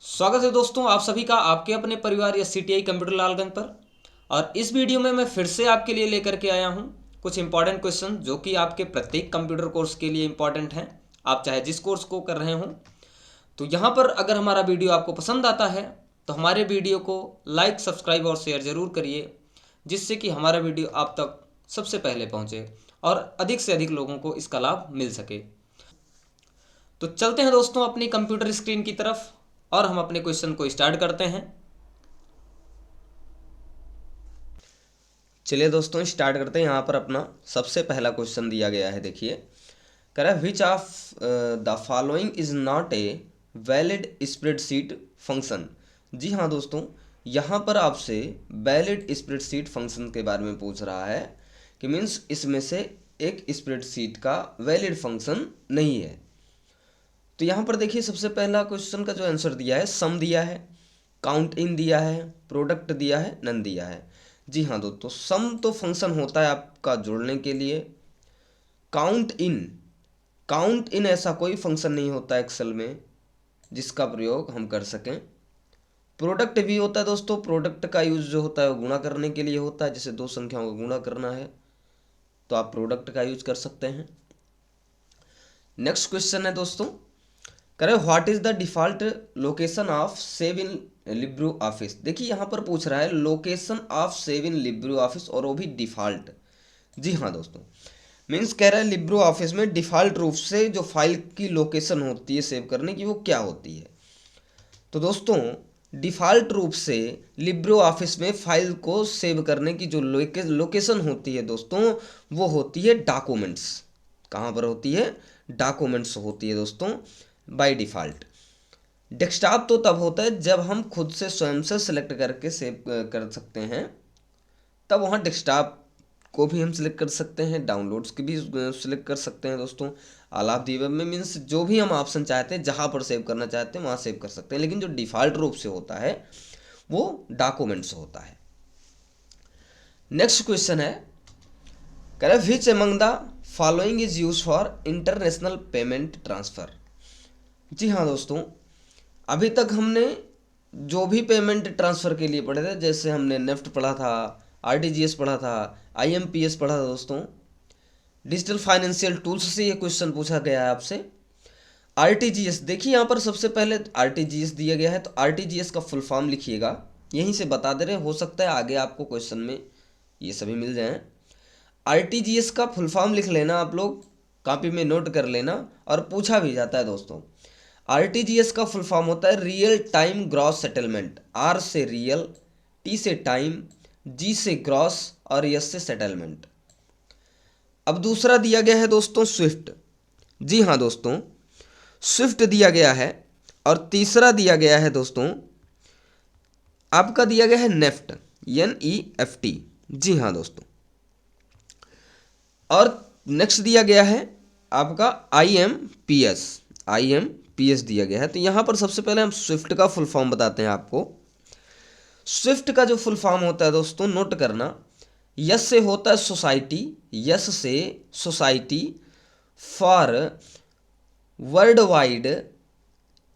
स्वागत है दोस्तों आप सभी का आपके अपने परिवार या सीटीआई कंप्यूटर लालगंज पर। और इस वीडियो में मैं फिर से आपके लिए लेकर के आया हूं कुछ इंपॉर्टेंट क्वेश्चन जो कि आपके प्रत्येक कंप्यूटर कोर्स के लिए इंपॉर्टेंट हैं। आप चाहे जिस कोर्स को कर रहे हों। तो यहाँ पर अगर हमारा वीडियो आपको पसंद आता है तो हमारे वीडियो को लाइक, सब्सक्राइब और शेयर ज़रूर करिए, जिससे कि हमारा वीडियो आप तक सबसे पहले पहुँचे और अधिक से अधिक लोगों को इसका लाभ मिल सके। तो चलते हैं दोस्तों अपनी कंप्यूटर स्क्रीन की तरफ और हम अपने क्वेश्चन को स्टार्ट करते हैं। चलिए दोस्तों स्टार्ट करते हैं। यहाँ पर अपना सबसे पहला क्वेश्चन दिया गया है, देखिए कह रहा है which of the following is not a valid spreadsheet function. जी हाँ दोस्तों, यहाँ पर आपसे वैलिड स्प्रेडशीट फंक्शन के बारे में पूछ रहा है कि मीन्स इसमें से एक स्प्रेडशीट का वैलिड फंक्शन नहीं है। तो यहाँ पर देखिए सबसे पहला क्वेश्चन का जो आंसर दिया है, सम दिया है, काउंट इन दिया है, प्रोडक्ट दिया है, नन दिया है। जी हाँ दोस्तों, सम तो फंक्शन होता है आपका जोड़ने के लिए। काउंट इन ऐसा कोई फंक्शन नहीं होता एक्सेल में जिसका प्रयोग हम कर सकें। प्रोडक्ट भी होता है दोस्तों, प्रोडक्ट का यूज जो होता है वो गुणा करने के लिए होता है। जैसे दो संख्याओं का गुणा करना है तो आप प्रोडक्ट का यूज कर सकते हैं। नेक्स्ट क्वेश्चन है दोस्तों, करें what is the default location of save in Libre office. देखिए यहाँ पर पूछ रहा है location of save in Libre office और वो भी डिफॉल्ट। जी हाँ दोस्तों, मीन्स कह रहा है लिब्रो ऑफिस में डिफॉल्ट रूप से जो फाइल की लोकेशन होती है सेव करने की वो क्या होती है। तो दोस्तों डिफ़ॉल्ट रूप से लिब्रो ऑफिस में फाइल को सेव करने की जो लोकेशन होती है दोस्तों वो होती है डॉक्यूमेंट्स। कहाँ पर होती है? डॉक्यूमेंट्स होती है दोस्तों बाय डिफ़ॉल्ट। डेस्कटॉप तो तब होता है जब हम खुद से स्वयं से सेलेक्ट करके सेव कर सकते हैं, तब वहाँ डेस्कटॉप को भी हम सिलेक्ट कर सकते हैं, डाउनलोड्स की भी सिलेक्ट कर सकते हैं दोस्तों। ऑल ऑफ दी अबव में मीन्स जो भी हम ऑप्शन चाहते हैं जहाँ पर सेव करना चाहते हैं वहाँ सेव कर सकते हैं, लेकिन जो डिफ़ॉल्ट रूप से होता है वो डॉक्यूमेंट्स होता है। नेक्स्ट क्वेश्चन है, कह रहा है which among the following is use for international payment transfer. जी हाँ दोस्तों, अभी तक हमने जो भी पेमेंट ट्रांसफ़र के लिए पढ़े थे, जैसे हमने नेफ्ट पढ़ा था, आरटीजीएस पढ़ा था, आईएमपीएस पढ़ा था दोस्तों, डिजिटल फाइनेंशियल टूल्स से ये क्वेश्चन पूछा गया है आपसे। आरटीजीएस देखिए यहाँ पर सबसे पहले आरटीजीएस दिया गया है, तो आरटीजीएस का फुल फॉर्म लिखिएगा, यहीं से बता दे रहे, हो सकता है आगे आपको क्वेश्चन में ये सभी मिल जाएं। आरटीजीएस का फुल फॉर्म लिख लेना, आप लोग कॉपी में नोट कर लेना, और पूछा भी जाता है दोस्तों। आरटीजीएस का फुल फॉर्म होता है real time gross settlement. R से रियल, टी से टाइम, जी से ग्रॉस और एस से सेटलमेंट। अब दूसरा दिया गया है दोस्तों स्विफ्ट। जी हाँ दोस्तों, स्विफ्ट दिया गया है। और तीसरा दिया गया है दोस्तों आपका दिया गया है नेफ्ट, NEFT। जी हाँ दोस्तों, और नेक्स्ट दिया गया है आपका IMPS दिया गया है। तो यहाँ पर सबसे पहले हम स्विफ्ट का फुल फॉर्म बताते हैं आपको। स्विफ्ट का जो फुल फॉर्म होता है दोस्तों नोट करना, यस से होता है सोसाइटी, यस से society for world wide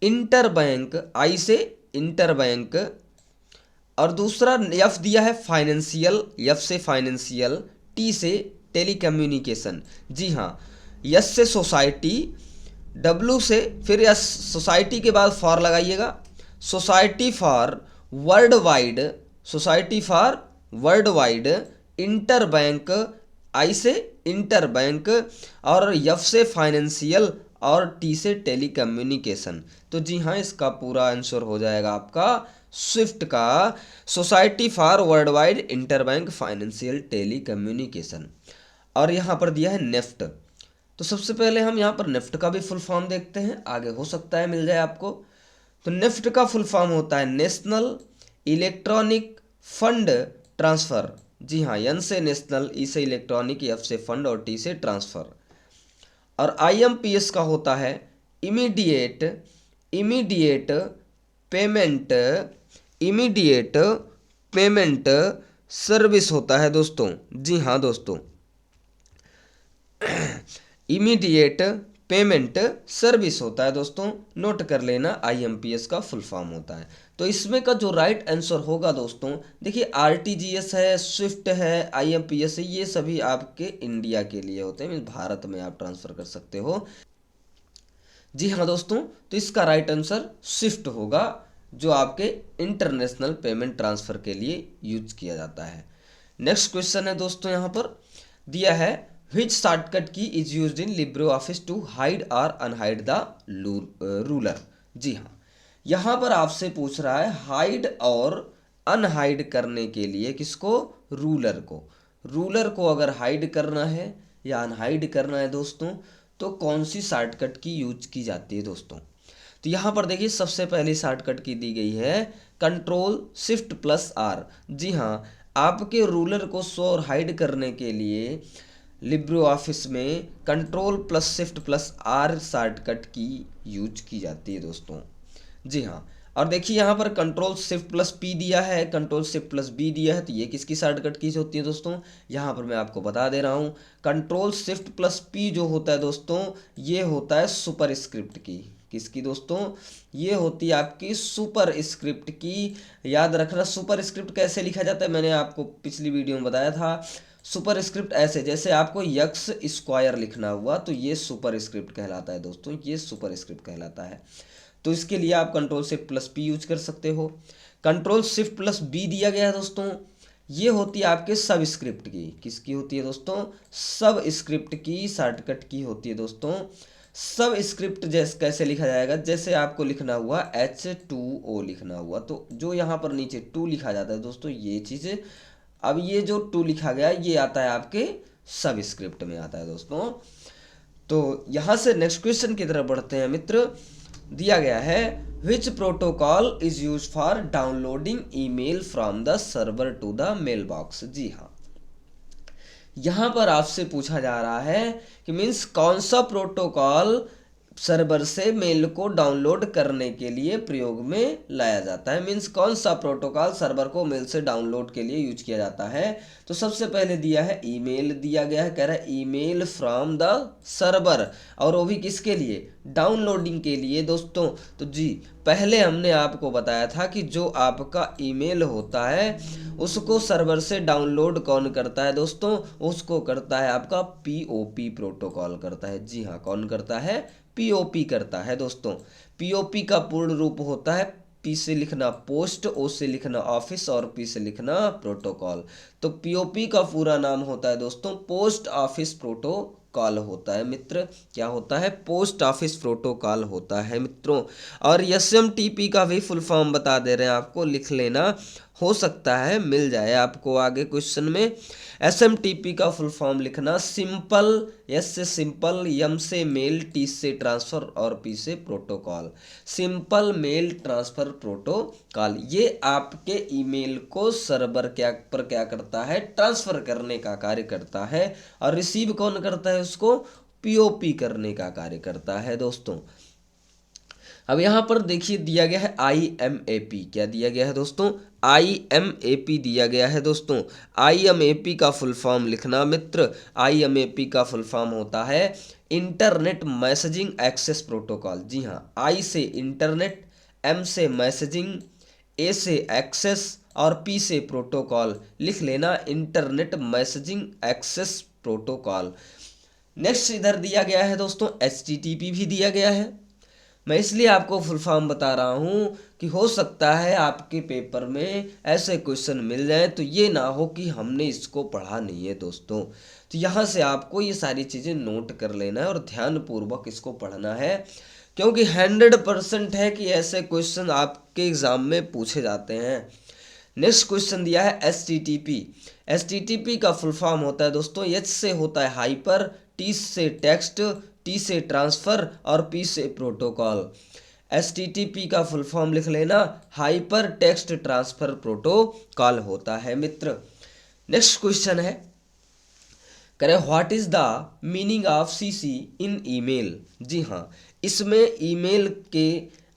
inter bank, I से इंटर बैंक, और दूसरा एफ दिया है फाइनेंशियल, एफ से फाइनेंशियल, टी से टेलीकम्युनिकेशन। जी हाँ, यस से सोसाइटी, डब्ल्यू से फिर यस सोसाइटी के बाद फॉर लगाइएगा, society for world wide, society for world wide inter bank, I से इंटर बैंक, और एफ से फाइनेंशियल और टी से टेलीकम्युनिकेशन। तो जी हाँ, इसका पूरा आंसर हो जाएगा आपका स्विफ्ट का society for world wide inter bank financial telecommunication. और यहाँ पर दिया है नेफ्ट। तो सबसे पहले हम यहाँ पर नेफ्ट का भी फुल फॉर्म देखते हैं, आगे हो सकता है मिल जाए आपको। तो नेफ्ट का फुल फॉर्म होता है नेशनल इलेक्ट्रॉनिक फंड ट्रांसफ़र। जी हाँ, एन से नेशनल, ई से इलेक्ट्रॉनिक, एफ से फंड और टी से ट्रांसफ़र। और IMPS का होता है immediate payment, immediate payment service होता है दोस्तों। जी हाँ दोस्तों, इमीडिएट पेमेंट सर्विस होता है दोस्तों, नोट कर लेना, IMPS का फुल फॉर्म होता है। तो इसमें का जो राइट आंसर होगा दोस्तों, देखिए RTGS है, स्विफ्ट है, IMPS है, ये सभी आपके इंडिया के लिए होते हैं, भारत में आप ट्रांसफ़र कर सकते हो। जी हाँ दोस्तों, तो इसका राइट आंसर स्विफ्ट होगा, जो आपके इंटरनेशनल पेमेंट ट्रांसफ़र के लिए यूज किया जाता है। नेक्स्ट क्वेश्चन है दोस्तों, यहाँ पर दिया है which shortcut key is used in Libre office to hide और अनहाइड द रूलर। जी हाँ, यहाँ पर आपसे पूछ रहा है हाइड और अनहाइड करने के लिए किसको, रूलर को। रूलर को अगर हाइड करना है या अनहाइड करना है दोस्तों, तो कौन सी शॉर्टकट की यूज की जाती है दोस्तों। तो यहाँ पर देखिए सबसे पहली शॉर्टकट की दी गई है कंट्रोल शिफ्ट प्लस आर। जी हाँ, आपके रूलर को शो और हाइड करने के लिए लिब्रे ऑफिस में control plus shift plus R shortcut key use की जाती है दोस्तों। जी हाँ, और देखिए यहाँ पर कंट्रोल शिफ्ट प्लस पी दिया है, कंट्रोल शिफ्ट प्लस बी दिया है, तो ये किसकी शॉर्टकट कीज होती है दोस्तों, यहाँ पर मैं आपको बता दे रहा हूँ। कंट्रोल शिफ्ट प्लस पी जो होता है दोस्तों, ये होता है सुपर स्क्रिप्ट की। किसकी दोस्तों, ये होती है आपकी सुपर स्क्रिप्ट की। याद रखना सुपर स्क्रिप्ट कैसे लिखा जाता है, मैंने आपको पिछली वीडियो में बताया था। सुपर स्क्रिप्ट ऐसे, जैसे आपको यक्स स्क्वायर लिखना हुआ, तो ये सुपर स्क्रिप्ट कहलाता है दोस्तों, ये सुपर स्क्रिप्ट कहलाता है। तो इसके लिए आप control shift plus P use कर सकते हो। कंट्रोल शिफ्ट प्लस बी दिया गया है दोस्तों, ये होती है आपके सब स्क्रिप्ट की। किसकी होती है दोस्तों, सब स्क्रिप्ट की शॉर्टकट की होती है दोस्तों। सब स्क्रिप्ट जैसे कैसे लिखा जाएगा, जैसे आपको लिखना हुआ H2O लिखना हुआ, तो जो यहाँ पर नीचे 2 लिखा जाता है दोस्तों, ये चीज़ें, अब ये जो 2 लिखा गया ये आता है आपके सब स्क्रिप्ट में आता है दोस्तों। तो यहाँ से नेक्स्ट क्वेश्चन की तरफ बढ़ते हैं मित्र। दिया गया है which protocol is use for downloading email from the server to the mail box. जी हाँ, यहां पर आपसे पूछा जा रहा है कि मीन्स कौन सा प्रोटोकॉल सर्वर से मेल को डाउनलोड करने के लिए प्रयोग में लाया जाता है। मीन्स कौन सा प्रोटोकॉल सर्वर को मेल से डाउनलोड के लिए यूज किया जाता है। तो सबसे पहले दिया है ईमेल, दिया गया है, कह रहा है ईमेल फ्रॉम द सर्वर, और वो भी किसके लिए, डाउनलोडिंग के लिए दोस्तों। तो जी पहले हमने आपको बताया था कि जो आपका ईमेल होता है उसको सर्वर से डाउनलोड कौन करता है दोस्तों, उसको करता है आपका POP प्रोटोकॉल करता है। जी हाँ, कौन करता है, POP करता है दोस्तों। POP का पूर्ण रूप होता है P से लिखना पोस्ट, O से लिखना ऑफिस और P से लिखना प्रोटोकॉल। तो POP का पूरा नाम होता है दोस्तों पोस्ट ऑफिस प्रोटोकॉल होता है मित्र। क्या होता है, पोस्ट ऑफिस प्रोटोकॉल होता है मित्रों। और SMTP का भी फुल फॉर्म बता दे रहे हैं आपको, लिख लेना, हो सकता है मिल जाए आपको आगे क्वेश्चन में। SMTP का फुल फॉर्म लिखना सिंपल, S से सिंपल, M से मेल, T से ट्रांसफ़र और P से protocol. Simple mail transfer protocol, ये आपके ईमेल को सर्वर क्या करता है, ट्रांसफ़र करने का कार्य करता है, और रिसीव कौन करता है, उसको POP करने का कार्य करता है दोस्तों। अब यहाँ पर देखिए दिया गया है IMAP। क्या दिया गया है दोस्तों, IMAP दिया गया है दोस्तों। IMAP का फुल फॉर्म लिखना मित्र, IMAP का फुल फॉर्म होता है इंटरनेट मैसेजिंग एक्सेस प्रोटोकॉल। जी हाँ, I से इंटरनेट, M से मैसेजिंग, A से एक्सेस और P से प्रोटोकॉल। लिख लेना internet messaging access protocol. Next इधर दिया गया है दोस्तों HTTP भी दिया गया है। मैं इसलिए आपको फुल फॉर्म बता रहा हूँ कि हो सकता है आपके पेपर में ऐसे क्वेश्चन मिल जाए, तो ये ना हो कि हमने इसको पढ़ा नहीं है दोस्तों। तो यहाँ से आपको ये सारी चीज़ें नोट कर लेना है और ध्यानपूर्वक इसको पढ़ना है, क्योंकि 100% है कि ऐसे क्वेश्चन आपके एग्ज़ाम में पूछे जाते हैं। नेक्स्ट क्वेश्चन दिया है HTTP। HTTP का फुल फॉर्म होता है दोस्तों, H से होता है हाइपर, T से टेक्स्ट, T से ट्रांसफ़र और P से प्रोटोकॉल। HTTP का फुल फॉर्म लिख लेना हाइपर टेक्स्ट ट्रांसफ़र प्रोटोकॉल होता है मित्र। नेक्स्ट क्वेश्चन है, करें what is the meaning of CC in email. जी हाँ, इसमें ईमेल के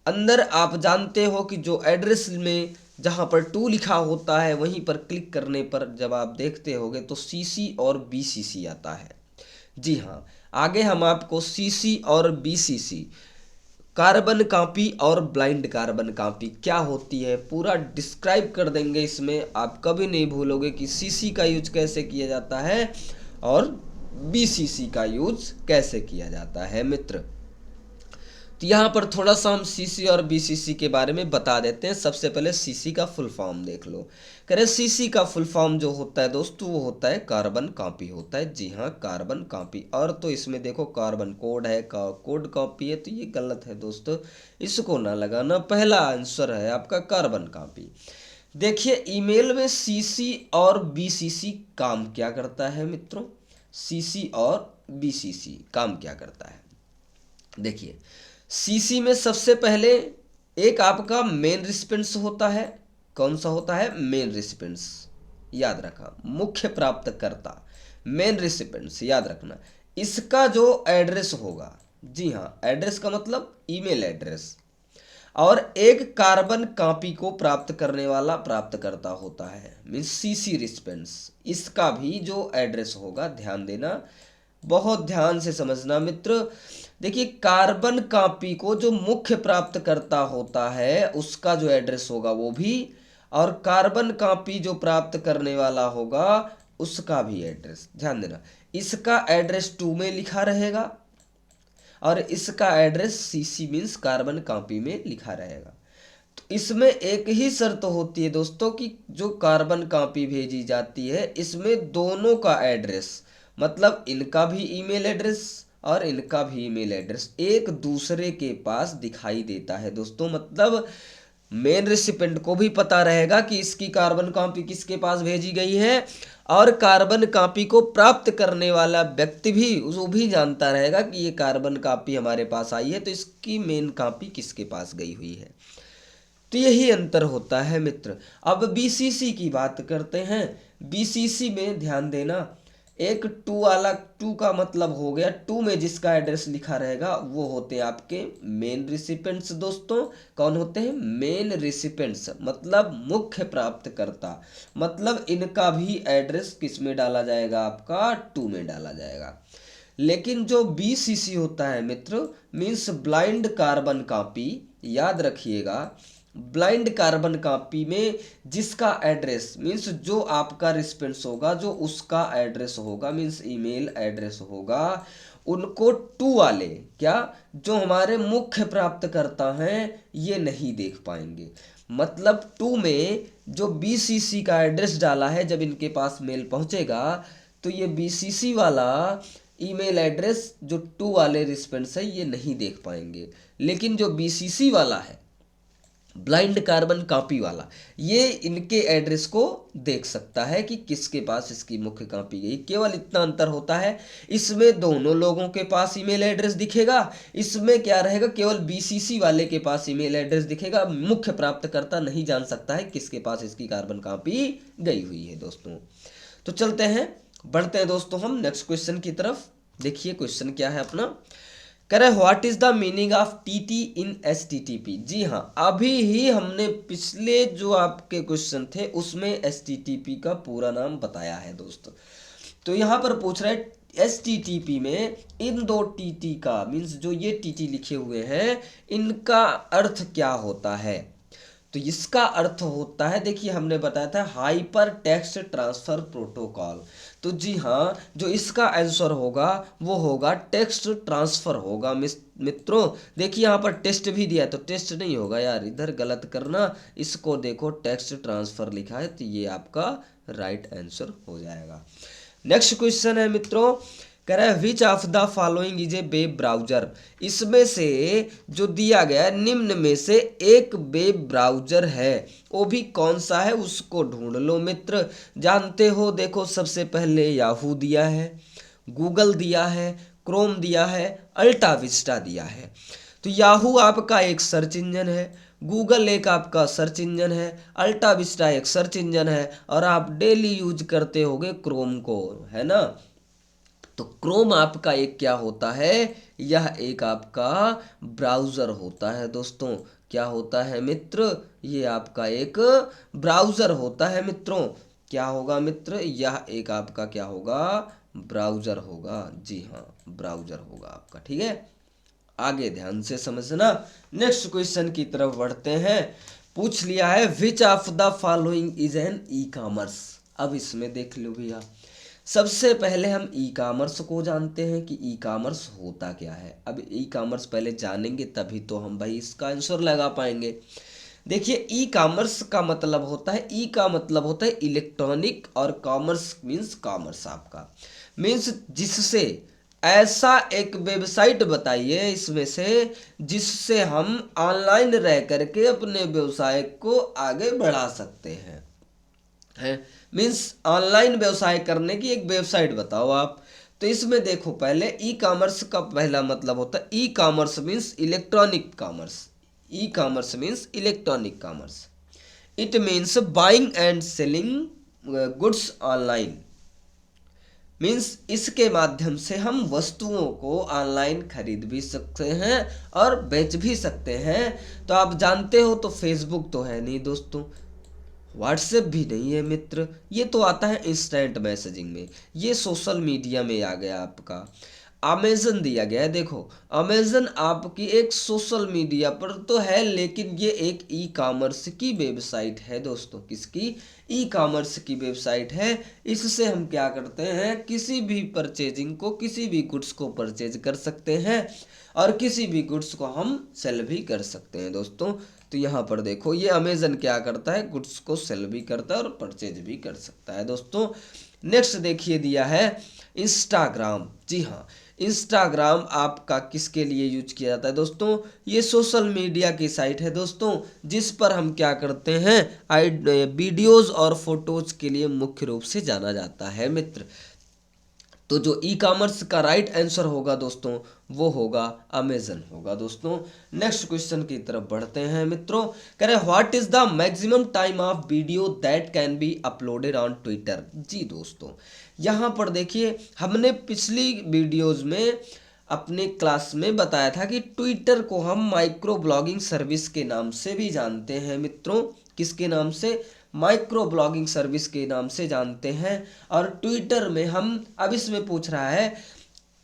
अंदर आप जानते हो कि जो एड्रेस में जहाँ पर 2 लिखा होता है वहीं पर क्लिक करने पर जब आप देखते होगे तो CC और BCC आता है। जी हाँ, आगे हम आपको सीसी और बीसीसी, कार्बन कॉपी और ब्लाइंड कार्बन कॉपी क्या होती है पूरा डिस्क्राइब कर देंगे। इसमें आप कभी नहीं भूलोगे कि सीसी का यूज कैसे किया जाता है और बीसीसी का यूज कैसे किया जाता है मित्र। तो यहाँ पर थोड़ा सा हम सीसी और बीसीसी के बारे में बता देते हैं। सबसे पहले सीसी का फुल फॉर्म देख लो। कह रहे सीसी का फुल फॉर्म जो होता है दोस्तों वो होता है कार्बन कॉपी होता है। जी हाँ, कार्बन कॉपी। और तो इसमें देखो कार्बन कोड है, कोड कॉपी है, तो ये गलत है दोस्तों, इसको ना लगाना। पहला आंसर है आपका कार्बन कॉपी। देखिए ईमेल में सीसी और बीसीसी काम क्या करता है मित्रों, सीसी और बीसीसी काम क्या करता है। देखिए सीसी में सबसे पहले एक आपका मेन रिस्पॉन्स होता है। कौन सा होता है, मेन रिसिपेंट्स, याद रखा, मुख्य प्राप्तकर्ता, मेन रिसिपेंट्स याद रखना। इसका जो एड्रेस होगा, जी हाँ, एड्रेस का मतलब ईमेल एड्रेस, और एक कार्बन कॉपी को प्राप्त करने वाला प्राप्तकर्ता होता है, मीन्स सीसी रिस्पेंस। इसका भी जो एड्रेस होगा, ध्यान देना, बहुत ध्यान से समझना मित्र। देखिए कार्बन कॉपी को जो मुख्य प्राप्तकर्ता होता है उसका जो एड्रेस होगा वो भी, और कार्बन कॉपी जो प्राप्त करने वाला होगा उसका भी एड्रेस, ध्यान देना। इसका एड्रेस 2 में लिखा रहेगा और इसका address CC means carbon copy में लिखा रहेगा। तो इसमें एक ही शर्त होती है दोस्तों कि जो कार्बन कॉपी भेजी जाती है इसमें दोनों का एड्रेस, मतलब इनका भी ईमेल एड्रेस और इनका भी ईमेल एड्रेस एक दूसरे के पास दिखाई देता है दोस्तों। मतलब मेन रेसिपेंट को भी पता रहेगा कि इसकी कार्बन कॉपी किसके पास भेजी गई है, और कार्बन कॉपी को प्राप्त करने वाला व्यक्ति भी वो भी जानता रहेगा कि ये कार्बन कॉपी हमारे पास आई है तो इसकी मेन कॉपी किसके पास गई हुई है। तो यही अंतर होता है मित्र। अब बीसीसी की बात करते हैं। बीसीसी में ध्यान देना, एक 2 वाला, 2 का मतलब हो गया 2 में जिसका एड्रेस लिखा रहेगा वो होते हैं आपके मेन रिसिपेंट्स दोस्तों। कौन होते हैं, मेन रिसिपेंट्स, मतलब मुख्य प्राप्तकर्ता। मतलब इनका भी एड्रेस किस में डाला जाएगा, आपका 2 में डाला जाएगा। लेकिन जो बीसीसी होता है मित्र, मीन्स ब्लाइंड कार्बन कॉपी, याद रखिएगा, ब्लाइंड कार्बन कॉपी में जिसका एड्रेस मीन्स जो आपका रिस्पेंस होगा, जो उसका एड्रेस होगा मीन्स ईमेल एड्रेस होगा, उनको 2 वाले, क्या, जो हमारे मुख्य प्राप्तकर्ता हैं ये नहीं देख पाएंगे। मतलब 2 में जो बीसीसी का एड्रेस डाला है, जब इनके पास मेल पहुंचेगा तो ये बीसीसी वाला ईमेल एड्रेस जो 2 वाले रिस्पेंस है ये नहीं देख पाएंगे। लेकिन जो बीसीसी वाला है, ब्लाइंड कार्बन कॉपी वाला, ये इनके एड्रेस को देख सकता है कि किसके पास इसकी मुख्य कॉपी गई। केवल इतना अंतर होता है, इसमें दोनों लोगों के पास ईमेल एड्रेस दिखेगा, इसमें क्या रहेगा, केवल बीसीसी वाले के पास ईमेल एड्रेस दिखेगा, मुख्य प्राप्तकर्ता नहीं जान सकता है किसके पास इसकी कार्बन कॉपी गई हुई है दोस्तों। तो चलते हैं, बढ़ते हैं दोस्तों हम नेक्स्ट क्वेश्चन की तरफ। देखिए क्वेश्चन क्या है अपना, कह रहे what is the meaning of TT in HTTP. जी हाँ, अभी ही हमने पिछले जो आपके क्वेश्चन थे उसमें एचटीटीपी का पूरा नाम बताया है दोस्तों। तो यहाँ पर पूछ रहे हैं एचटीटीपी में इन 2 टीटी का मीन्स जो ये टीटी लिखे हुए हैं इनका अर्थ क्या होता है। तो इसका अर्थ होता है, देखिए हमने बताया था हाइपर टेक्स्ट ट्रांसफर प्रोटोकॉल। तो जी हाँ, जो इसका आंसर होगा वो होगा टेक्स्ट ट्रांसफर होगा मित्रों। देखिए यहाँ पर टेस्ट भी दिया है तो टेस्ट नहीं होगा यार, इधर गलत करना, इसको देखो टेक्स्ट ट्रांसफर लिखा है तो ये आपका राइट आंसर हो जाएगा। नेक्स्ट क्वेश्चन है मित्रों, कह रहा है which of the following is a web browser. इसमें से जो दिया गया निम्न में से एक वेब ब्राउजर है, वो भी कौन सा है उसको ढूंढ लो मित्र। जानते हो, देखो सबसे पहले याहू दिया है, गूगल दिया है, क्रोम दिया है, अल्टा विस्टा दिया है। तो याहू आपका एक सर्च इंजन है, गूगल एक आपका सर्च इंजन है, अल्टा विस्टा एक सर्च इंजन है, और आप डेली यूज करते होगे क्रोम को, है ना। तो क्रोम आपका एक क्या होता है, यह एक आपका ब्राउज़र होता है दोस्तों। क्या होता है मित्र, ये आपका एक ब्राउज़र होता है मित्रों। क्या होगा मित्र, यह एक आपका क्या होगा, ब्राउज़र होगा। जी हाँ, ब्राउज़र होगा आपका। ठीक है, आगे ध्यान से समझना। नेक्स्ट क्वेश्चन की तरफ बढ़ते हैं। पूछ लिया है which of the following is an e commerce. अब इसमें देख लो भैया, सबसे पहले हम ई कॉमर्स को जानते हैं कि ई कॉमर्स होता क्या है। अब ई कॉमर्स पहले जानेंगे तभी तो हम भाई इसका आंसर लगा पाएंगे। देखिए, ई कॉमर्स का मतलब होता है, ई का मतलब होता है इलेक्ट्रॉनिक, और कॉमर्स मीन्स कॉमर्स आपका मीन्स जिससे ऐसा एक वेबसाइट बताइए इसमें से जिससे हम ऑनलाइन रह करके अपने व्यवसाय को आगे बढ़ा सकते हैं मीन्स ऑनलाइन व्यवसाय करने की एक वेबसाइट बताओ आप। तो इसमें देखो, पहले ई कॉमर्स का पहला मतलब होता है, e commerce means electronic commerce. E commerce means electronic commerce. It means buying and selling goods online. Means इसके माध्यम से हम वस्तुओं को ऑनलाइन खरीद भी सकते हैं और बेच भी सकते हैं। तो आप जानते हो, तो फेसबुक तो है नहीं दोस्तों, व्हाट्सएप भी नहीं है मित्र, ये तो आता है इंस्टेंट मैसेजिंग में, ये सोशल मीडिया में आ गया आपका। अमेजन दिया गया है, देखो अमेजन आपकी एक सोशल मीडिया पर तो है, लेकिन ये एक ई कॉमर्स की वेबसाइट है दोस्तों। किसकी? ई कॉमर्स की वेबसाइट है। इससे हम क्या करते हैं, किसी भी परचेजिंग को, किसी भी गुड्स को परचेज कर सकते हैं और किसी भी गुड्स को हम सेल भी कर सकते हैं दोस्तों। तो यहाँ पर देखो, ये अमेजन क्या करता है, गुड्स को सेल भी करता है और परचेज भी कर सकता है दोस्तों। नेक्स्ट देखिए दिया है इंस्टाग्राम। जी हाँ, इंस्टाग्राम आपका किसके लिए यूज किया जाता है दोस्तों? ये सोशल मीडिया की साइट है दोस्तों, जिस पर हम क्या करते हैं, वीडियोस और फोटोज के लिए मुख्य रूप से जाना जाता है मित्र। तो जो ई कॉमर्स का राइट आंसर होगा दोस्तों, वो होगा अमेजन होगा दोस्तों। नेक्स्ट क्वेश्चन की तरफ बढ़ते हैं मित्रों। कह रहे what is the maximum time of video that can be uploaded on Twitter. जी दोस्तों, यहाँ पर देखिए, हमने पिछली वीडियोज में अपने क्लास में बताया था कि ट्विटर को हम माइक्रो ब्लॉगिंग सर्विस के नाम से भी जानते हैं मित्रों। किसके नाम से? माइक्रो ब्लॉगिंग सर्विस के नाम से जानते हैं। और ट्विटर में हम, अब इसमें पूछ रहा है,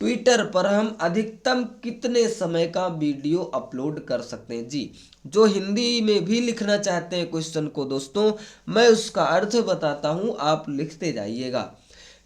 ट्विटर पर हम अधिकतम कितने समय का वीडियो अपलोड कर सकते हैं। जी, जो हिंदी में भी लिखना चाहते हैं क्वेश्चन को दोस्तों, मैं उसका अर्थ बताता हूं, आप लिखते जाइएगा।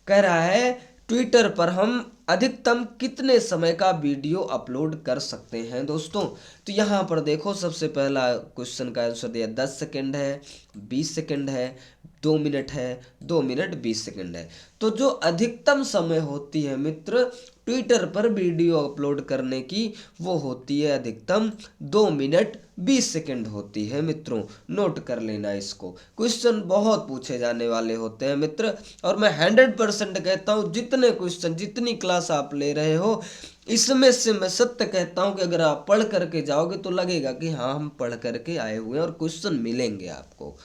कह रहा है ट्विटर पर हम अधिकतम कितने समय का वीडियो अपलोड कर सकते हैं दोस्तों। तो यहाँ पर देखो, सबसे पहला क्वेश्चन का आंसर दिया 10 सेकेंड है, 20 सेकेंड है, 2 मिनट है, 2 मिनट 20 सेकेंड है। तो जो अधिकतम समय होती है मित्र ट्विटर पर वीडियो अपलोड करने की, वो होती है अधिकतम 2 मिनट 20 सेकेंड होती है मित्रों। नोट कर लेना इसको, क्वेश्चन बहुत पूछे जाने वाले होते हैं मित्र। और मैं 100% कहता हूँ, जितने क्वेश्चन, जितनी क्लास आप ले रहे हो, इसमें से मैं सत्य कहता हूँ कि अगर आप पढ़ करके जाओगे तो लगेगा कि हाँ, हम पढ़ करके आए हुए हैं और क्वेश्चन मिलेंगे आपको।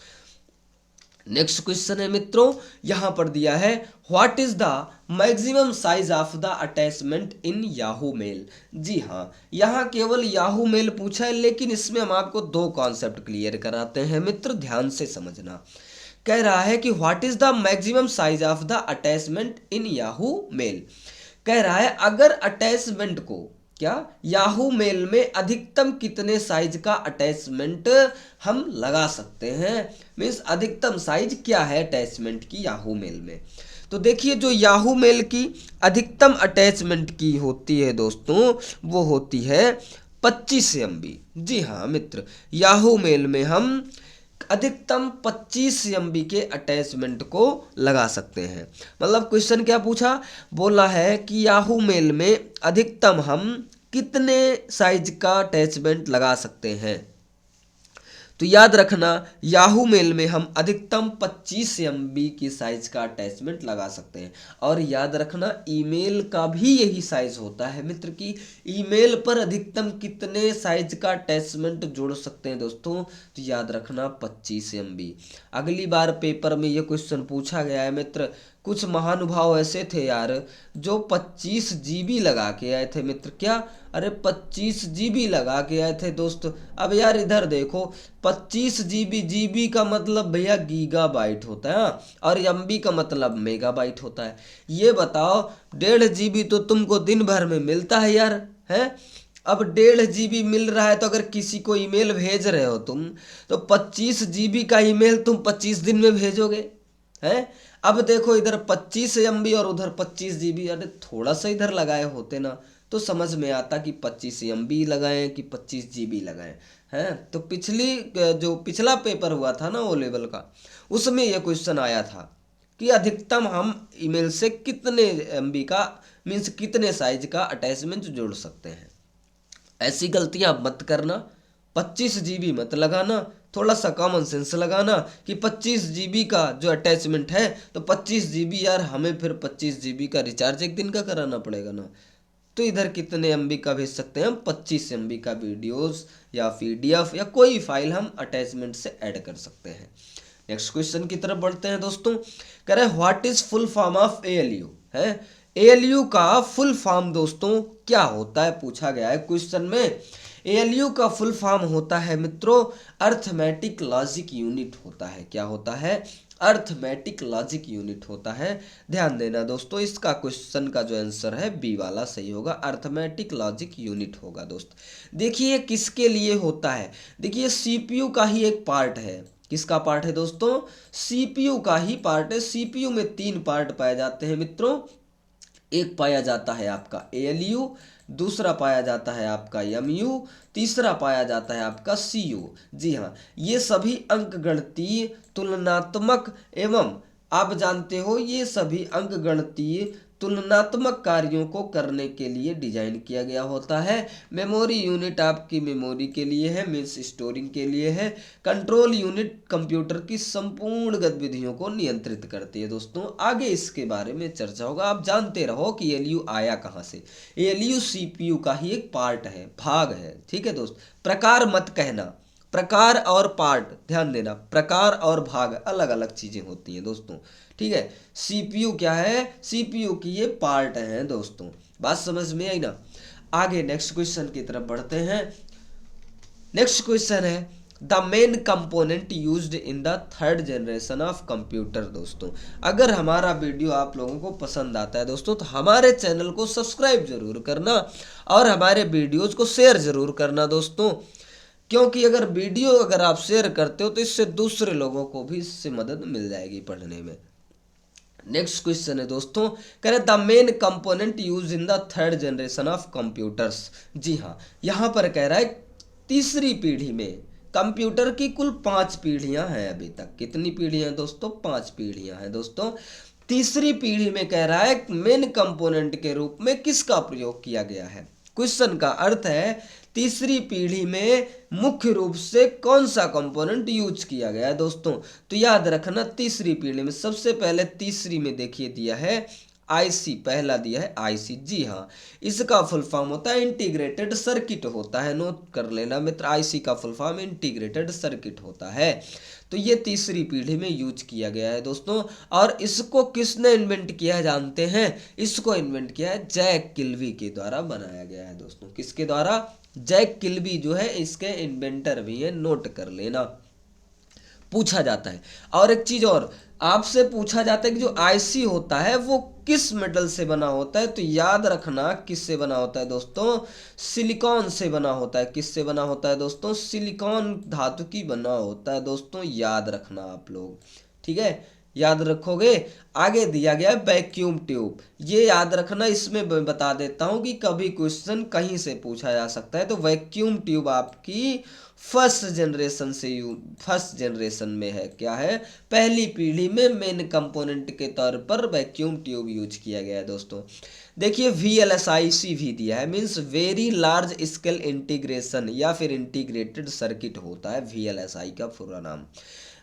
नेक्स्ट क्वेश्चन है मित्रों, यहां पर दिया है what is the maximum size of the attachment in Yahoo mail. जी हाँ, यहां केवल याहू मेल पूछा है, लेकिन इसमें हम आपको 2 कॉन्सेप्ट क्लियर कराते हैं मित्र, ध्यान से समझना। कह रहा है कि what is the maximum size of the attachment in Yahoo mail. कह रहा है अगर अटैचमेंट को, क्या, याहू मेल में अधिकतम कितने साइज का अटैचमेंट हम लगा सकते हैं, मीन्स अधिकतम साइज क्या है अटैचमेंट की याहू मेल में। तो देखिए, जो याहू मेल की अधिकतम अटैचमेंट की होती है दोस्तों, वो होती है 25 MB। जी हाँ मित्र, याहू मेल में हम अधिकतम 25 MB के अटैचमेंट को लगा सकते हैं। मतलब क्वेश्चन क्या पूछा, बोला है कि याहू मेल में अधिकतम हम कितने साइज का अटैचमेंट लगा सकते हैं। तो याद रखना, याहू मेल में हम अधिकतम 25 MB की साइज का अटैचमेंट लगा सकते हैं। और याद रखना, ईमेल का भी यही साइज होता है मित्र, की ईमेल पर अधिकतम कितने साइज का अटैचमेंट जोड़ सकते हैं दोस्तों। तो याद रखना 25 MB। अगली बार पेपर में ये क्वेश्चन पूछा गया है मित्र, कुछ महानुभाव ऐसे थे यार जो 25 GB लगा के आए थे मित्र, क्या अरे 25 GB लगा के आए थे दोस्तों। अब यार इधर देखो, 25 GB, जीबी का मतलब भैया गीगाबाइट होता है, हाँ? और एमबी का मतलब मेगाबाइट होता है। ये बताओ 1.5 GB तो तुमको दिन भर में मिलता है यार, है? अब 1.5 GB मिल रहा है तो अगर किसी को ईमेल भेज रहे हो तुम, तो 25 GB का ईमेल तुम 25 दिन में भेजोगे, हैं? अब देखो इधर 25 MB और उधर 25 GB, अरे थोड़ा सा इधर लगाए होते ना तो समझ में आता कि 25 MB लगाएं कि 25 GB लगाएं, हैं? तो जो पिछला पेपर हुआ था ना ओ लेवल का, उसमें यह क्वेश्चन आया था कि अधिकतम हम ईमेल से कितने MB का, मीन्स कितने साइज का अटैचमेंट जोड़ सकते हैं। ऐसी गलतियां मत करना, 25 GB मत लगाना, थोड़ा सा कॉमन सेंस लगाना कि 25 GB का जो अटैचमेंट है तो 25 GB यार हमें फिर 25 GB का रिचार्ज एक दिन का कराना पड़ेगा ना, तो इधर कितने MB का भेज सकते हैं हम, 25 MB का वीडियोस या PDF या कोई फाइल हम अटैचमेंट से ऐड कर सकते हैं। नेक्स्ट क्वेश्चन की तरफ बढ़ते हैं दोस्तों। कह रहे हैं what is full form of ALU, है? ALU का फुल फॉर्म दोस्तों क्या होता है, पूछा गया है क्वेश्चन में। ALU का फुल फॉर्म होता है मित्रों अर्थमेटिक लॉजिक यूनिट होता है। क्या होता है? अर्थमेटिक लॉजिक यूनिट होता है। ध्यान देना दोस्तों, इसका क्वेश्चन का जो आंसर है बी वाला सही होगा, अर्थमेटिक लॉजिक यूनिट होगा। दोस्त देखिए किसके लिए होता है, देखिए CPU का ही एक पार्ट है। किसका पार्ट है दोस्तों? CPU का ही पार्ट है। CPU में 3 पार्ट पाए जाते हैं मित्रों। एक पाया जाता है आपका ALU, दूसरा पाया जाता है आपका MU, तीसरा पाया जाता है आपका CU। जी हाँ, ये सभी अंकगणितीय, तुलनात्मक एवं आप जानते हो ये सभी अंकगणितीय तुलनात्मक कार्यों को करने के लिए डिजाइन किया गया होता है। मेमोरी यूनिट आपकी मेमोरी के लिए है, मीन्स स्टोरिंग के लिए है। कंट्रोल यूनिट कंप्यूटर की संपूर्ण गतिविधियों को नियंत्रित करती है। दोस्तों आगे इसके बारे में चर्चा होगा, आप जानते रहो कि ALU आया कहाँ से। ALU CPU का ही एक पार्ट है, भाग है। ठीक है दोस्त, प्रकार मत कहना, प्रकार और पार्ट ध्यान देना, प्रकार और भाग अलग अलग चीजें होती हैं दोस्तों। ठीक है, CPU क्या है? CPU की ये पार्ट है दोस्तों, बात समझ में आई ना? आगे नेक्स्ट क्वेश्चन की तरफ बढ़ते हैं। नेक्स्ट क्वेश्चन है the main component used in the 3rd generation of computer. दोस्तों अगर हमारा वीडियो आप लोगों को पसंद आता है दोस्तों तो हमारे चैनल को सब्सक्राइब जरूर करना और हमारे वीडियोज को शेयर जरूर करना दोस्तों, क्योंकि अगर वीडियो अगर आप शेयर करते हो तो इससे दूसरे लोगों को भी इससे मदद मिल जाएगी पढ़ने में। नेक्स्ट क्वेश्चन है दोस्तों, कह रहे the main component use in the 3rd generation of computers. जी हाँ, यहाँ पर कह रहा है तीसरी पीढ़ी में कंप्यूटर की कुल 5 पीढ़ियां हैं अभी तक। कितनी पीढ़ियां दोस्तों? 5 पीढ़ियां हैं दोस्तों। तीसरी पीढ़ी में कह रहा है मेन कंपोनेंट के रूप में किसका प्रयोग किया गया है। क्वेश्चन का अर्थ है तीसरी पीढ़ी में मुख्य रूप से कौन सा कंपोनेंट यूज किया गया है दोस्तों। तो याद रखना तीसरी पीढ़ी में सबसे पहले तीसरी में देखिए दिया है IC, पहला दिया है IC। जी हाँ, इसका फुल फॉर्म होता है इंटीग्रेटेड सर्किट होता है, नोट कर लेना मित्र, IC का फुल फॉर्म इंटीग्रेटेड सर्किट होता है। तो ये तीसरी पीढ़ी में यूज किया गया है दोस्तों। और इसको किसने इन्वेंट किया है जानते हैं? इसको इन्वेंट किया है जैक किल्बी के द्वारा बनाया गया है दोस्तों। किसके द्वारा? जैक किल्बी जो है इसके इन्वेंटर भी है, नोट कर लेना, पूछा जाता है। और एक चीज और आपसे पूछा जाता है कि जो IC होता है वो किस मेटल से बना होता है। तो याद रखना किससे बना होता है दोस्तों? सिलिकॉन से बना होता है। किससे बना होता है दोस्तों? सिलिकॉन धातु की बना होता है दोस्तों, याद रखना आप लोग। ठीक है, याद रखोगे। आगे दिया गया वैक्यूम ट्यूब, ये याद रखना, इसमें बता देता हूं कि कभी क्वेश्चन कहीं से पूछा जा सकता है। तो वैक्यूम ट्यूब आपकी फर्स्ट जनरेशन में है। क्या है? पहली पीढ़ी में मेन कंपोनेंट के तौर पर वैक्यूम ट्यूब यूज किया गया है दोस्तों। देखिए VLSIC भी दिया है, means very large scale integration या फिर इंटीग्रेटेड सर्किट होता है VLSI का पूरा नाम।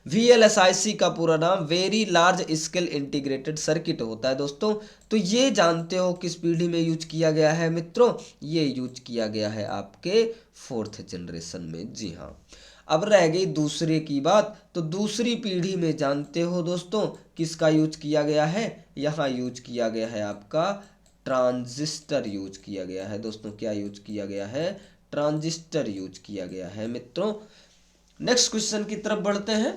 VLSIC का पूरा नाम very large scale integrated circuit होता है दोस्तों। तो ये जानते हो किस पीढ़ी में यूज किया गया है मित्रों? ये यूज किया गया है आपके 4th जनरेशन में। जी हाँ, अब रह गई दूसरे की बात। तो दूसरी पीढ़ी में जानते हो दोस्तों किसका यूज किया गया है? यहाँ यूज किया गया है आपका ट्रांजिस्टर यूज किया गया है दोस्तों। क्या यूज किया गया है? ट्रांजिस्टर यूज किया गया है मित्रों। नेक्स्ट क्वेश्चन की तरफ बढ़ते हैं।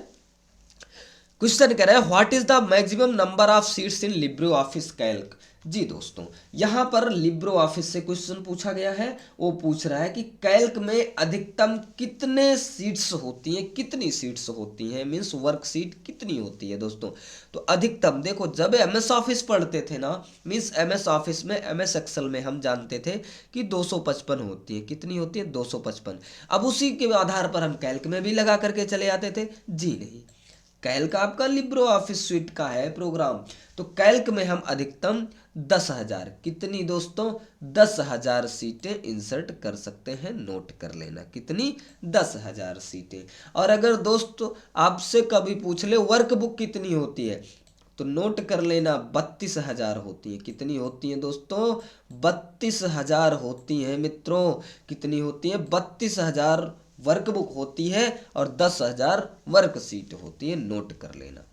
क्वेश्चन कह रहा है what is the maximum number of sheets in Libre Office Calc. जी दोस्तों, यहां पर लिब्रे ऑफिस से क्वेश्चन पूछा गया है। वो पूछ रहा है कि कैल्क में अधिकतम कितने सीट्स होती हैं, कितनी सीट्स होती हैं, मीन्स वर्क सीट कितनी होती है दोस्तों। तो अधिकतम देखो, जब एमएस ऑफिस पढ़ते थे ना, मीन्स एमएस ऑफिस में, एमएस एक्सेल में हम जानते थे कि 255 होती है। कितनी होती है? 255। अब उसी के आधार पर हम कैल्क में भी लगा करके चले आते थे। जी नहीं, कैल्क आपका लिब्रे ऑफिस स्यूट का है प्रोग्राम। तो कैल्क में हम अधिकतम 10,000, कितनी दोस्तों? 10,000 सीटें इंसर्ट कर सकते हैं। नोट कर लेना, कितनी? 10,000 सीटें। और अगर दोस्तों आपसे कभी पूछ ले वर्क बुक कितनी होती है, तो नोट कर लेना 32,000 होती है। कितनी होती है दोस्तों? 32,000 होती हैं मित्रों। कितनी होती है? 32,000 वर्क बुक होती है और 10,000 वर्क सीट होती है। नोट कर लेना।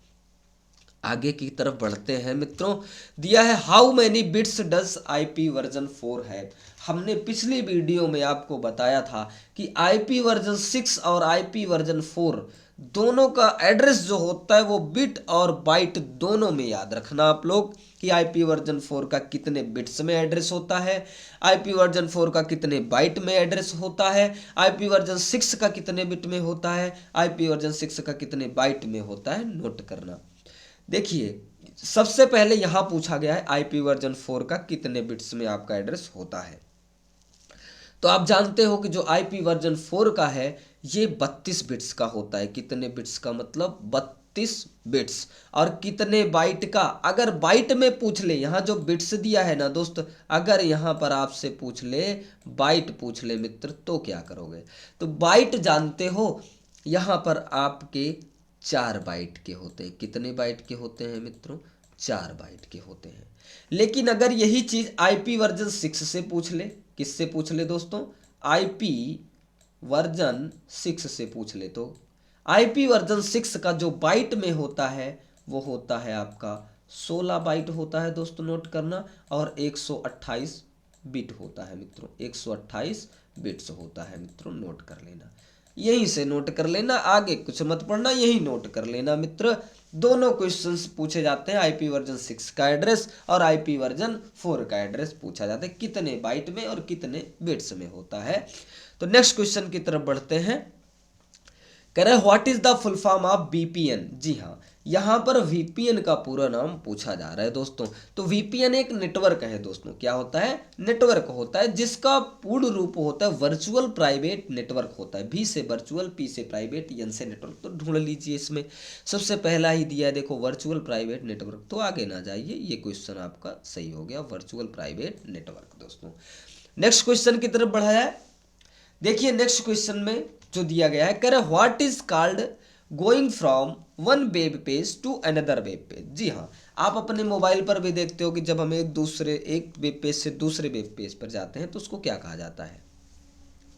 आगे की तरफ बढ़ते हैं मित्रों। दिया है how many bits does IP version 4 है। हमने पिछली वीडियो में आपको बताया था कि आईपी वर्जन 6 और आईपी वर्जन 4 दोनों का एड्रेस जो होता है वो बिट और बाइट दोनों में याद रखना आप लोग, कि आईपी वर्जन 4 का कितने बिट्स में एड्रेस होता है, आईपी वर्जन 4 का कितने बाइट में एड्रेस होता है, आईपी वर्जन 6 का कितने बिट में होता है, आईपी वर्जन 6 का कितने बाइट में होता है। नोट करना। देखिए, सबसे पहले यहां पूछा गया है आईपी वर्जन 4 का कितने बिट्स में आपका एड्रेस होता है। तो आप जानते हो कि जो आईपी वर्जन 4 का है ये 32 बिट्स का होता है। कितने बिट्स का? मतलब 32 बिट्स। और कितने बाइट का? अगर बाइट में पूछ ले, यहाँ जो बिट्स दिया है ना दोस्त, अगर यहाँ पर आपसे पूछ ले, बाइट पूछ ले मित्र, तो क्या करोगे? तो बाइट जानते हो, यहाँ पर आपके 4 बाइट के होते हैं। कितने बाइट के होते हैं मित्रों? 4 बाइट के होते हैं। लेकिन अगर यही चीज आईपी वर्जन 6 से पूछ ले, किससे पूछ ले दोस्तों? आईपी वर्जन 6 से पूछ ले, तो आईपी वर्जन 6 का जो बाइट में होता है वो होता है आपका 16 बाइट होता है दोस्तों। नोट करना। और 128 बिट होता है मित्रों। 128 बिट्स होता है मित्रों। नोट कर लेना, यहीं से नोट कर लेना, आगे कुछ मत पढ़ना, यही नोट कर लेना मित्र। दोनों क्वेश्चंस पूछे जाते हैं, आईपी वर्जन 6 का एड्रेस और आईपी वर्जन 4 का एड्रेस पूछा जाता है, कितने बाइट में और कितने बिट्स में होता है। तो नेक्स्ट क्वेश्चन की तरफ बढ़ते हैं। कह रहे what is the full form of VPN. जी हाँ, यहां पर वीपीएन का पूरा नाम पूछा जा रहा है दोस्तों। तो वीपीएन एक नेटवर्क है दोस्तों। क्या होता है? नेटवर्क होता है, जिसका पूर्ण रूप होता है वर्चुअल प्राइवेट नेटवर्क होता है। वी से वर्चुअल, पी से प्राइवेट, एन से नेटवर्क। तो ढूंढ लीजिए, इसमें सबसे पहला ही दिया है देखो, वर्चुअल प्राइवेट नेटवर्क। तो आगे ना जाइए, ये क्वेश्चन आपका सही हो गया, वर्चुअल प्राइवेट नेटवर्क दोस्तों। नेक्स्ट क्वेश्चन की तरफ बढ़ाया है। देखिए नेक्स्ट क्वेश्चन में जो दिया गया है, कह रहे what is called going from one web page to another web page. जी हाँ, आप अपने मोबाइल पर भी देखते हो कि जब हम एक वेब पेज से दूसरे वेब पेज पर जाते हैं तो उसको क्या कहा जाता है।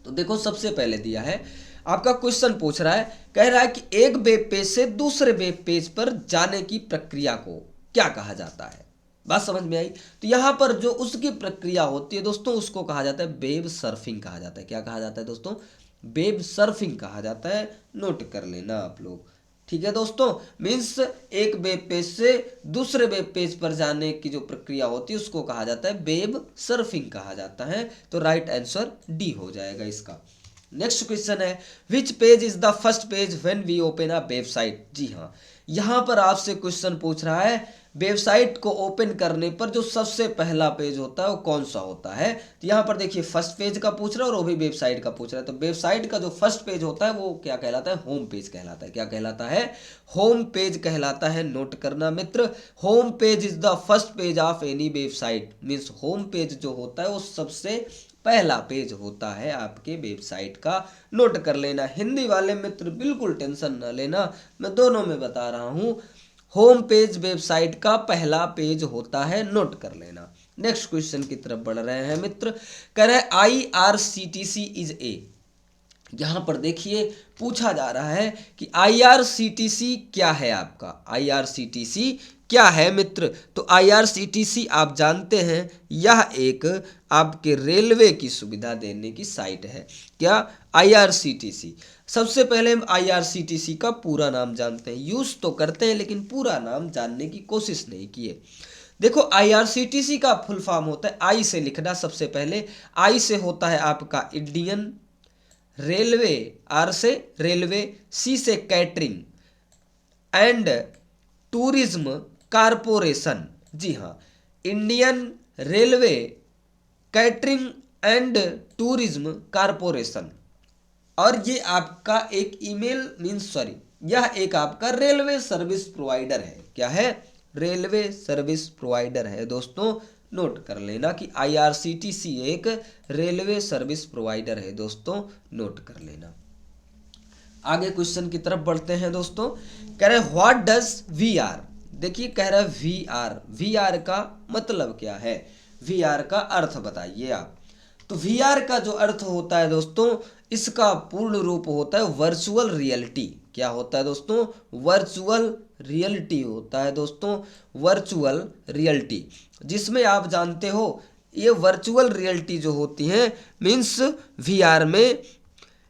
तो देखो सबसे पहले दिया है, आपका क्वेश्चन पूछ रहा है, कह रहा है कि एक वेब पेज से दूसरे वेब पेज पर जाने की प्रक्रिया को क्या कहा जाता है। बात समझ में आई? तो यहां पर जो उसकी प्रक्रिया होती है दोस्तों, उसको कहा जाता है वेब सर्फिंग कहा जाता है। क्या कहा जाता है दोस्तों? वेब सर्फिंग कहा जाता है। नोट कर लेना आप लोग, ठीक है दोस्तों। मीन्स एक वेब पेज से दूसरे वेब पेज पर जाने की जो प्रक्रिया होती है उसको कहा जाता है वेब सर्फिंग कहा जाता है। तो राइट आंसर डी हो जाएगा इसका। नेक्स्ट क्वेश्चन है, which page is the first page when we open a website. जी हाँ, यहां पर आपसे क्वेश्चन पूछ रहा है वेबसाइट को ओपन करने पर जो सबसे पहला पेज होता है वो कौन सा होता है। तो यहाँ पर देखिए फर्स्ट पेज का पूछ रहा है और वो भी वेबसाइट का पूछ रहा है। तो वेबसाइट का जो फर्स्ट पेज होता है वो क्या कहलाता है? होम पेज कहलाता है। क्या कहलाता है? होम पेज कहलाता है। नोट करना मित्र, home page is the first page of any website. Means home page जो होता है वो सबसे पहला पेज होता है आपके वेबसाइट का। नोट कर लेना। हिंदी वाले मित्र बिल्कुल टेंशन न लेना, मैं दोनों में बता रहा हूं। होम पेज वेबसाइट का पहला पेज होता है। नोट कर लेना। नेक्स्ट क्वेश्चन की तरफ बढ़ रहे हैं मित्र। कह रहे IRCTC इज ए। यहां पर देखिए पूछा जा रहा है कि IRCTC क्या है आपका। IRCTC क्या है मित्र? तो IRCTC आप जानते हैं यह एक आपके रेलवे की सुविधा देने की साइट है। क्या? IRCTC। सबसे पहले हम IRCTC का पूरा नाम जानते हैं, यूज तो करते हैं लेकिन पूरा नाम जानने की कोशिश नहीं किए। देखो IRCTC का फुल फॉर्म होता है, आई से लिखना सबसे पहले, आई से होता है आपका इंडियन रेलवे, आर से रेलवे, सी से कैटरिंग एंड टूरिज्म कारपोरेशन। जी हाँ, Indian railway catering and tourism corporation. और ये आपका एक ईमेल मीन्स सॉरी, यह एक आपका रेलवे सर्विस प्रोवाइडर है। क्या है? रेलवे सर्विस प्रोवाइडर है दोस्तों, नोट कर लेना कि IRCTC एक रेलवे सर्विस प्रोवाइडर है दोस्तों, नोट कर लेना। आगे क्वेश्चन की तरफ बढ़ते हैं दोस्तों। कह रहे व्हाट डज VR? देखिए कह रहा है VR का मतलब क्या है? VR का अर्थ बताइए आप। तो VR का जो अर्थ होता है दोस्तों, इसका पूर्ण रूप होता है वर्चुअल रियलिटी। क्या होता है दोस्तों? वर्चुअल रियलिटी होता है दोस्तों, वर्चुअल रियलिटी, जिसमें आप जानते हो ये वर्चुअल रियलिटी जो होती है मीन्स VR में,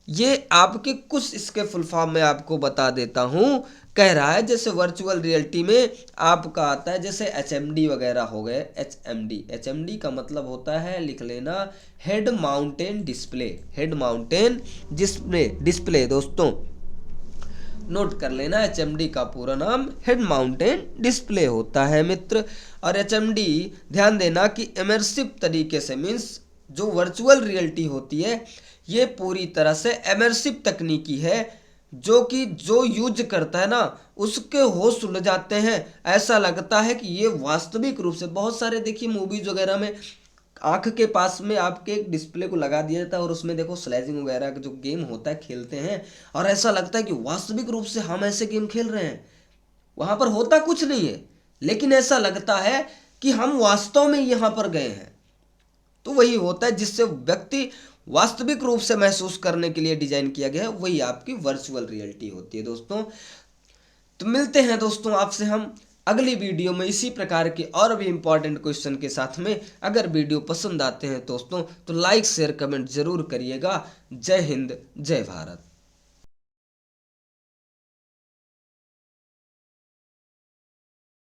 ये आपके कुछ इसके फुल फॉर्म में आपको बता देता हूँ। कह रहा है जैसे वर्चुअल रियलिटी में आपका आता है जैसे HMD वगैरह हो गए। HMD का मतलब होता है, लिख लेना, head mountain display. Head mountain display दोस्तों, नोट कर लेना। HMD का पूरा नाम हेड माउंटेन डिस्प्ले होता है मित्र। और HMD ध्यान देना कि इमर्सिव तरीके से मीन्स जो वर्चुअल रियलिटी होती है ये पूरी तरह से इमर्सिव तकनीकी है, जो कि जो यूज करता है ना उसके होश उड़ जाते हैं। ऐसा लगता है कि ये वास्तविक रूप से, बहुत सारे देखिए मूवीज वगैरह में आंख के पास में आपके एक डिस्प्ले को लगा दिया जाता है और उसमें देखो स्लेजिंग वगैरह का जो गेम होता है खेलते हैं, और ऐसा लगता है कि वास्तविक रूप से हम ऐसे गेम खेल रहे हैं। वहां पर होता कुछ नहीं है लेकिन ऐसा लगता है कि हम वास्तव में यहाँ पर गए हैं। तो वही होता है जिससे व्यक्ति वास्तविक रूप से महसूस करने के लिए डिजाइन किया गया है, वही आपकी वर्चुअल रियलिटी होती है दोस्तों। तो मिलते हैं दोस्तों आपसे हम अगली वीडियो में इसी प्रकार के और भी इंपॉर्टेंट क्वेश्चन के साथ में। अगर वीडियो पसंद आते हैं दोस्तों तो लाइक शेयर कमेंट जरूर करिएगा। जय हिंद, जय भारत।